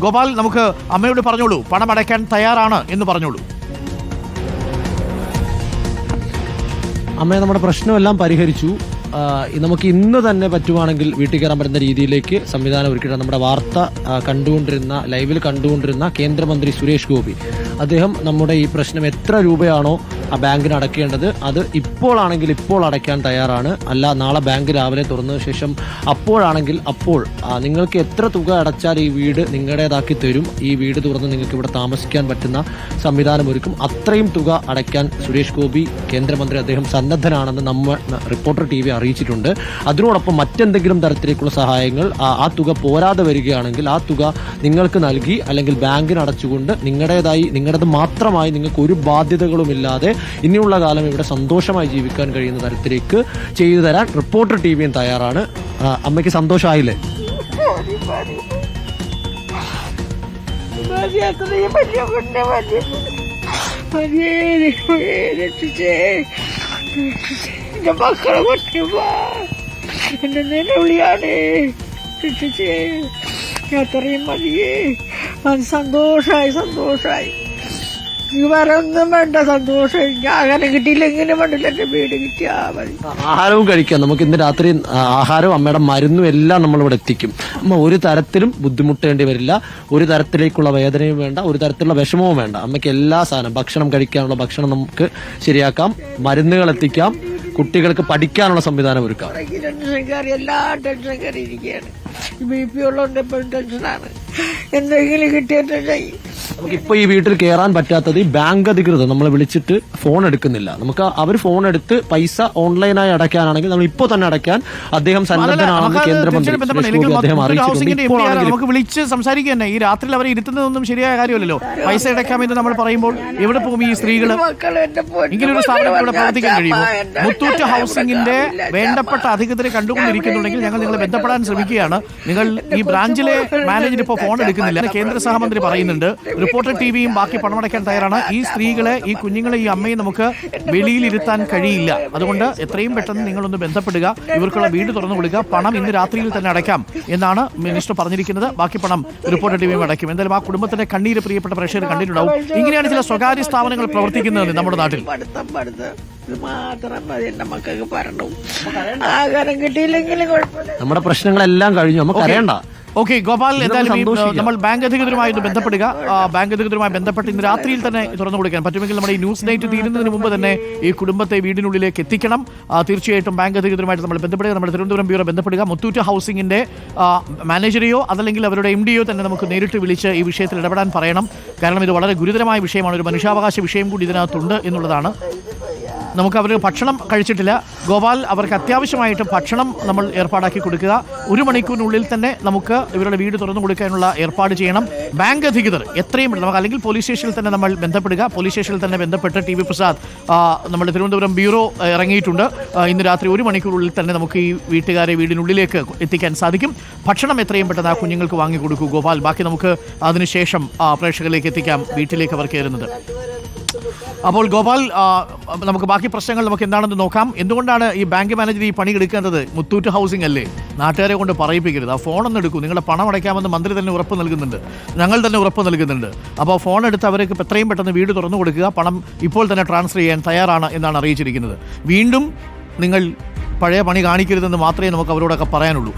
ഗോപാൽ, നമുക്ക് അമ്മയോട് പറഞ്ഞോളൂ, പണം അടയ്ക്കാൻ തയ്യാറാണ് എന്ന് പറഞ്ഞോളൂ. അമ്മയെ നമ്മുടെ പ്രശ്നമെല്ലാം പരിഹരിച്ചു. നമുക്ക് ഇന്ന് തന്നെ പറ്റുവാണെങ്കിൽ വീട്ടിൽ കയറാൻ പറ്റുന്ന രീതിയിലേക്ക് സംവിധാനം ഒരുക്കിയിട്ട് നമ്മുടെ വാർത്ത കണ്ടുകൊണ്ടിരുന്ന, ലൈവിൽ കണ്ടുകൊണ്ടിരുന്ന കേന്ദ്രമന്ത്രി സുരേഷ് ഗോപി, അദ്ദേഹം നമ്മുടെ ഈ പ്രശ്നം എത്ര രൂപയാണോ ആ ബാങ്കിന് അടയ്ക്കേണ്ടത് അത് ഇപ്പോഴാണെങ്കിൽ ഇപ്പോൾ അടയ്ക്കാൻ തയ്യാറാണ്. അല്ല നാളെ ബാങ്ക് രാവിലെ തുറന്ന ശേഷം അപ്പോഴാണെങ്കിൽ അപ്പോൾ നിങ്ങൾക്ക് എത്ര തുക അടച്ചാൽ ഈ വീട് നിങ്ങളുടേതാക്കി തരും, ഈ വീട് തുറന്ന് നിങ്ങൾക്ക് ഇവിടെ താമസിക്കാൻ പറ്റുന്ന സംവിധാനം ഒരുക്കും, അത്രയും തുക അടയ്ക്കാൻ സുരേഷ് ഗോപി കേന്ദ്രമന്ത്രി അദ്ദേഹം സന്നദ്ധനാണെന്ന് നമ്മൾ റിപ്പോർട്ടർ TV അറിയിച്ചിട്ടുണ്ട്. അതിനോടൊപ്പം മറ്റെന്തെങ്കിലും തരത്തിലേക്കുള്ള സഹായങ്ങൾ ആ തുക പോരാതെ വരികയാണെങ്കിൽ ആ തുക നിങ്ങൾക്ക് നൽകി അല്ലെങ്കിൽ ബാങ്കിന് അടച്ചുകൊണ്ട് നിങ്ങളുടേത് മാത്രമായി നിങ്ങൾക്ക് ഒരു ബാധ്യതകളുമില്ലാതെ ഇനിയുള്ള കാലം ഇവിടെ സന്തോഷമായി ജീവിക്കാൻ കഴിയുന്ന തരത്തിലേക്ക് ചെയ്തു തരാൻ റിപ്പോർട്ടർ TVയും തയ്യാറാണ്. അമ്മയ്ക്ക് സന്തോഷമായില്ലേ? മക്കളെ കൊണ്ടുവാ, എന്നെ നിലവിളിയാണ്, അത്രയും മതിയേ. അത് സന്തോഷായി. വേറെ ഒന്നും വേണ്ട, സന്തോഷം. ആഹാരം കിട്ടിയില്ലെങ്കിലും വേണ്ടില്ല, എന്റെ വീട് കിട്ടിയാ മതി. ആഹാരവും കഴിക്കാം. നമുക്ക് ഇന്ന് രാത്രി ആഹാരവും അമ്മയുടെ മരുന്നും എല്ലാം നമ്മളിവിടെ എത്തിക്കും. അമ്മ ഒരു തരത്തിലും ബുദ്ധിമുട്ടേണ്ടി വരില്ല, ഒരു തരത്തിലേക്കുള്ള വേദനയും വേണ്ട, ഒരു തരത്തിലുള്ള വിഷമവും വേണ്ട. അമ്മയ്ക്ക് എല്ലാ സാധനം, ഭക്ഷണം കഴിക്കാനുള്ള ഭക്ഷണം നമുക്ക് ശരിയാക്കാം, മരുന്നുകൾ എത്തിക്കാം, കുട്ടികൾക്ക് പഠിക്കാനുള്ള സംവിധാനം ഒരുക്കാം. എല്ലാ ടെൻഷൻ കയറിയിരിക്കുകയാണ്. BP ഉള്ളതുകൊണ്ട് എപ്പോഴും ടെൻഷനാണ്. എന്തെങ്കിലും കിട്ടിയിട്ട് നമുക്കിപ്പോ ഈ വീട്ടിൽ കയറാൻ പറ്റാത്തത് ഈ ബാങ്ക് അധികൃതർ നമ്മളെ വിളിച്ചിട്ട് ഫോൺ എടുക്കുന്നില്ല. നമുക്ക് അവർ ഫോൺ എടുത്ത് പൈസ ഓൺലൈനായി അടയ്ക്കാനാണെങ്കിൽ നമ്മൾ ഇപ്പോൾ തന്നെ അടയ്ക്കാൻ അദ്ദേഹം സന്നദ്ധനാണെന്ന് കേന്ദ്രമന്ത്രി അദ്ദേഹം അറിയിച്ചിട്ടുണ്ട്. നമുക്ക് വിളിച്ച് സംസാരിക്കുക തന്നെ. ഈ രാത്രിയിൽ അവരെ ഇരുത്തുന്നതൊന്നും ശരിയായ കാര്യമല്ലല്ലോ. പൈസ അടയ്ക്കാമെന്ന് നമ്മൾ പറയുമ്പോൾ എവിടെ പോകും ഈ സ്ത്രീകൾ? ഇങ്ങനൊരു സ്ഥാപനം ഇവിടെ പ്രവർത്തിക്കാൻ കഴിയുമോ? മുത്തൂറ്റ് ഹൗസിംഗിന്റെ വേണ്ടപ്പെട്ട അധികൃതരെ കണ്ടുകൊണ്ടിരിക്കുന്നുണ്ടെങ്കിൽ ഞങ്ങൾ നിങ്ങളെ ബന്ധപ്പെടാൻ ശ്രമിക്കുകയാണ്. നിങ്ങൾ ഈ ബ്രാഞ്ചിലെ മാനേജർ ഇപ്പോൾ ഫോൺ എടുക്കുന്നില്ല. കേന്ദ്ര സഹമന്ത്രി പറയുന്നുണ്ട് റിപ്പോർട്ടർ TVയും ബാക്കി പണമടയ്ക്കാൻ തയ്യാറാണ്. ഈ സ്ത്രീകളെ, ഈ കുഞ്ഞുങ്ങളെ, ഈ അമ്മയെ നമുക്ക് വെളിയിലിരുത്താൻ കഴിയില്ല. അതുകൊണ്ട് എത്രയും പെട്ടെന്ന് നിങ്ങളൊന്ന് ബന്ധപ്പെടുക, ഇവർക്കുള്ള വീട് തുറന്നു കൊടുക്കുക, പണം ഇന്ന് രാത്രിയിൽ തന്നെ അടയ്ക്കാം എന്നാണ് മിനിസ്റ്റർ പറഞ്ഞിരിക്കുന്നത്. ബാക്കി പണം റിപ്പോർട്ടർ TVയും അടയ്ക്കും. എന്തായാലും ആ കുടുംബത്തിന്റെ കണ്ണീര് പ്രിയപ്പെട്ട പ്രേക്ഷകർ കണ്ടിട്ടുണ്ടാവും. ഇങ്ങനെയാണ് ചില സ്വകാര്യ സ്ഥാപനങ്ങൾ പ്രവർത്തിക്കുന്നത് നമ്മുടെ നാട്ടിൽ. മാത്രം മതി എന്റെ മക്കൾക്ക് പറഞ്ഞു. ആഹാരം കിട്ടിയില്ലെങ്കിലും കുഴപ്പമില്ല, നമ്മുടെ പ്രശ്നങ്ങളെല്ലാം കഴിഞ്ഞു, നമുക്ക് അറിയണ്ട. ഓക്കെ ഗോപാൽ, എന്തായാലും നമ്മൾ ബാങ്ക് അധികൃതരുമായി ബന്ധപ്പെടുക. ബാങ്ക് അധികൃതരുമായി ബന്ധപ്പെട്ട് ഇന്ന് രാത്രിയിൽ തന്നെ തുറന്നു കൊടുക്കാൻ പറ്റുമെങ്കിൽ നമ്മുടെ ഈ ന്യൂസ് നൈറ്റ് തീരുന്നതിന് മുമ്പ് തന്നെ ഈ കുടുംബത്തെ വീടിനുള്ളിലേക്ക് എത്തിക്കണം. തീർച്ചയായിട്ടും ബാങ്ക് അധികൃതരുമായിട്ട് നമ്മൾ ബന്ധപ്പെടുക. നമ്മുടെ തിരുവനന്തപുരം ബ്യൂറോ ബന്ധപ്പെടുക. മുത്തൂറ്റ് ഹൗസിംഗിന്റെ മാനേജരെയോ അതല്ലെങ്കിൽ അവരുടെ MD തന്നെ നമുക്ക് നേരിട്ട് വിളിച്ച് ഈ വിഷയത്തിൽ ഇടപെടാൻ പറയണം. കാരണം ഇത് വളരെ ഗുരുതരമായ വിഷയമാണ്, ഒരു മനുഷ്യാവകാശ വിഷയം കൂടി ഇതിനകത്തുണ്ട് എന്നുള്ളതാണ്. നമുക്ക് അവർ ഭക്ഷണം കഴിച്ചിട്ടില്ല ഗോപാൽ, അവർക്ക് അത്യാവശ്യമായിട്ട് ഭക്ഷണം നമ്മൾ ഏർപ്പാടാക്കി കൊടുക്കുക. 1 മണിക്കൂറിനുള്ളിൽ തന്നെ നമുക്ക് ഇവരുടെ വീട് തുറന്നു കൊടുക്കാനുള്ള ഏർപ്പാട് ചെയ്യണം. ബാങ്ക് അധികൃതർ എത്രയും നമുക്ക്, അല്ലെങ്കിൽ പോലീസ് സ്റ്റേഷനിൽ തന്നെ നമ്മൾ ബന്ധപ്പെടുക. പോലീസ് സ്റ്റേഷനിൽ തന്നെ ബന്ധപ്പെട്ട് TV പ്രസാദ് നമ്മുടെ തിരുവനന്തപുരം ബ്യൂറോ ഇറങ്ങിയിട്ടുണ്ട്. ഇന്ന് രാത്രി 1 മണിക്കൂറിനുള്ളിൽ തന്നെ നമുക്ക് ഈ വീട്ടുകാരെ വീടിനുള്ളിലേക്ക് എത്തിക്കാൻ സാധിക്കും. ഭക്ഷണം എത്രയും പെട്ടെന്ന് ആ കുഞ്ഞുങ്ങൾക്ക് വാങ്ങിക്കൊടുക്കൂ ഗോപാൽ. ബാക്കി നമുക്ക് അതിനുശേഷം പ്രേക്ഷകരിലേക്ക് എത്തിക്കാം, വീട്ടിലേക്ക് അവർ കയറുന്നത്. അപ്പോൾ ഗോപാൽ, നമുക്ക് ബാക്കി പ്രശ്നങ്ങൾ നമുക്ക് എന്താണെന്ന് നോക്കാം. എന്തുകൊണ്ടാണ് ഈ ബാങ്ക് മാനേജർ ഈ പണി എടുക്കേണ്ടത്? മുത്തൂറ്റ് ഹൗസിംഗ് അല്ലേ, നാട്ടുകാരെ കൊണ്ട് പറയിപ്പിക്കരുത്. ആ ഫോണൊന്നും എടുക്കൂ, നിങ്ങളുടെ പണം അടയ്ക്കാമെന്ന് മന്ത്രി തന്നെ ഉറപ്പ് നൽകുന്നുണ്ട്, ഞങ്ങൾ തന്നെ ഉറപ്പ് നൽകുന്നുണ്ട്. അപ്പോൾ ഫോൺ എടുത്ത് അവർക്ക് എത്രയും പെട്ടെന്ന് വീട് തുറന്നു കൊടുക്കുക, പണം ഇപ്പോൾ തന്നെ ട്രാൻസ്ഫർ ചെയ്യാൻ തയ്യാറാണ് എന്നാണ് അറിയിച്ചിരിക്കുന്നത്. വീണ്ടും നിങ്ങൾ പഴയ പണി കാണിക്കരുതെന്ന് മാത്രമേ നമുക്ക് അവരോടൊക്കെ പറയാനുള്ളൂ.